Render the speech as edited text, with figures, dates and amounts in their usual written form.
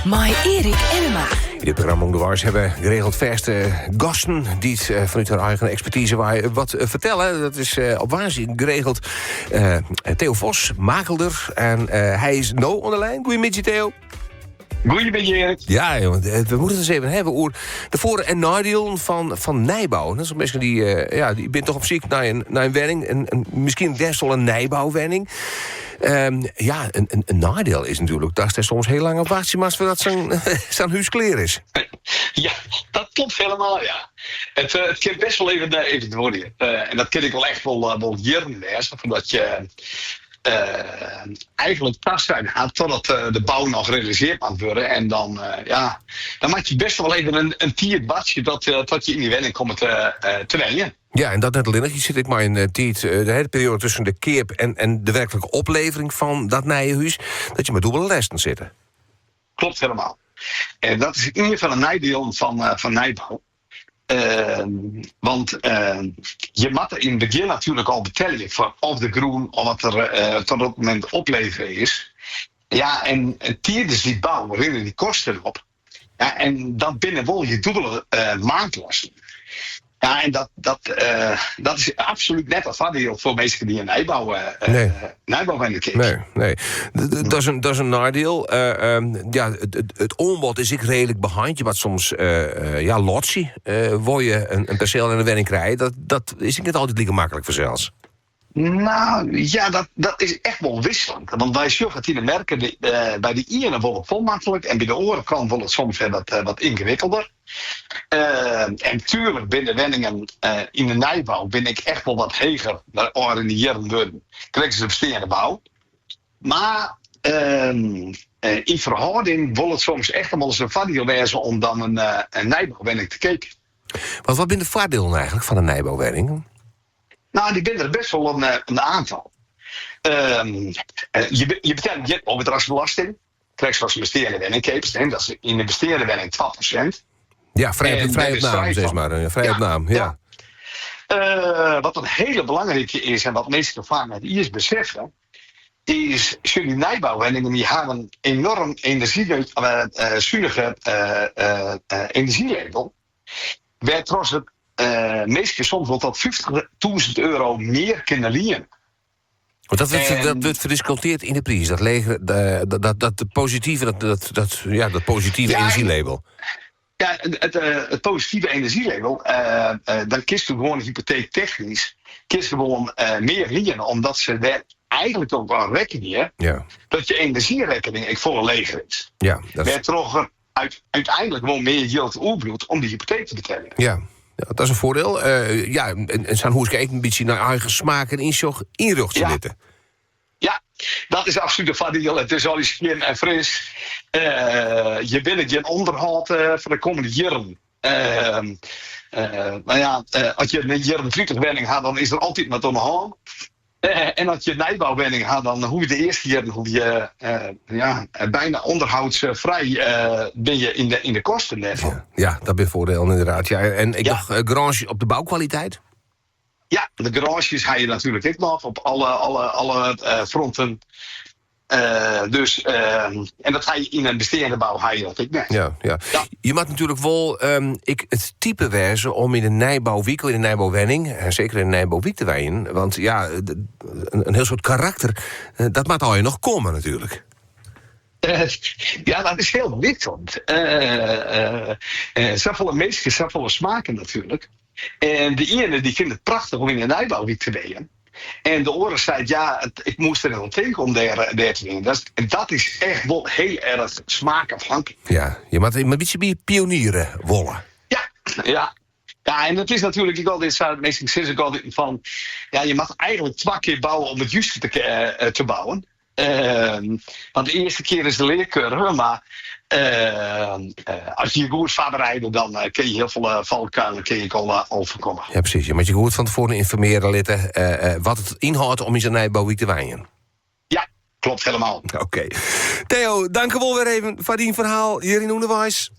Mai Erik Enema. In dit programma Onderwijs hebben geregeld verste gasten die het vanuit hun eigen expertise wat vertellen. Dat is op waanzin geregeld. Theo Vos, makelder. En hij is nou on de lijn. Goedemiddag, Theo. Goedemiddag, Erik. Ja, jongen, we moeten het eens even hebben over de voor- en nadelen van nijbouw. Dat is een mensen die bent toch op zoek naar een wenning. En misschien best wel een nijbouwwenning. Een nadeel is natuurlijk dat er soms heel lang op wachten maar dat zijn huis klaar is. Ja, dat klopt helemaal, ja. Het kan best wel even worden. En dat ken ik wel echt wel jaren lezen, omdat je eigenlijk paswijn had totdat de bouw nog gerealiseerd moet worden. En dan maak je best wel even een tiert badje tot je in die wenning komt te wennen. Ja, en dat net alleen. Hier zit ik maar in de hele periode tussen de keep en de werkelijke oplevering van dat nijenhuis, dat je met dubbele lesten zitten. Klopt helemaal. En dat is in ieder geval een nadeel van nijbouw. Want je moet er in het begin natuurlijk al betalen voor of de groen of wat er tot op het moment opleveren is. Ja, en tijdens die bouw rennen die kosten op. Ja, en dan binnen wil je dubbele maandlasten. Ja, en dat is absoluut net een voordeel voor mensen die een nijbouwwenning kiezen. Nee. Dat is een nadeel. Het aanbod is ik redelijk behind. Je wat soms lotsie, waar je een perceel en een wenning krijgt. Dat is niet altijd lekker makkelijk voor zelfs. Nou, ja, dat is echt wel wisselend. Want wij zien het in de merken, bij de ene wordt het vol makkelijk en bij de orenkant wordt het soms wat ingewikkelder. En tuurlijk binnen wenningen in de nijbouw ben ik echt wel wat heger dan in de jaren worden. Krijgen ze de bestaande bouw. Maar in verhouding wil het soms echt wel eens een voordeel wezen om dan een nijbouwwenning te kijken. Wat zijn de voordelen eigenlijk van een nijbouwwenning? Nou, die zijn er best wel een aantal. Je betaalt je overdrachtsbelasting. Krijg je als een bestaande wenning keept. Dat is in de bestaande wenning 12%. Ja, vrij op naam, zeg maar. Vrij op naam, ja. Wat een hele belangrijke is en wat mensen vaak met eerst beseffen, is jullie nijbouwwenningen die hebben enorm zuinige energielabel. Waar trouwens het meestal soms wel tot €50.000 meer kunnen lenen. Dat wordt verdisconteerd in de prijs. Dat positieve, dat positieve energielabel. Ja, het positieve energielabel, dan kiest u gewoon hypotheektechnisch, kiest gewoon meer lenen, omdat ze daar eigenlijk ook wel rekening dat je energierekening volle leeg is. Ja, dat is toch uiteindelijk gewoon meer geld overbloed om die hypotheek te betalen. Ja, dat is een voordeel. En zijn hoe ik een beetje naar eigen smaak en inrucht te zitten. Ja, dat is absoluut een voordeel. Het is al eens en fris. Je bent geen onderhoud voor de komende jaren. Als je een jaren 30 wenning had, dan is er altijd wat onderhoud. En als je een nijbouwwenning had, dan hoe je de eerste jaren bijna onderhoudsvrij ben je in de kosten daarvan. Ja, dat is voordeel inderdaad. Ja. En ik dacht, garage op de bouwkwaliteit? Ja, de garages ga je natuurlijk ook nog op alle fronten. En dat ga je in een bestaande bouw ga je dat ook net. Ja. Je moet natuurlijk wel het type wijzen om in een nijbouwwinkel, in een nijbouwwenning, en zeker in een nijbouwwiek te wijnen. Want ja, een heel soort karakter, dat moet al je nog komen natuurlijk. Dat is heel wisselend. Zoveel mensen, zoveel smaken natuurlijk. En de ene die vindt het prachtig om in een nijbouwwiek te wijnen. En de oren zei, ik moest er wel tegen om daar te winnen. Dat is echt wel heel erg smaakafhankelijk. Ja, je moet een beetje pionieren wollen. Ja, en het is natuurlijk, ik altijd meestal sinds ik altijd van, je mag eigenlijk 2 keer bouwen om het juiste te bouwen. Want de eerste keer is de leercurve, maar als je je goed voorbereidt, dan kun je heel veel valkuilen al voorkomen. Ja, precies. Je moet je goed van tevoren informeren wat het inhoudt om in zijn nijbouwwiek te wijnen. Ja, klopt helemaal. Oké. Theo, dank je wel weer even voor die verhaal hier in Onderwijs.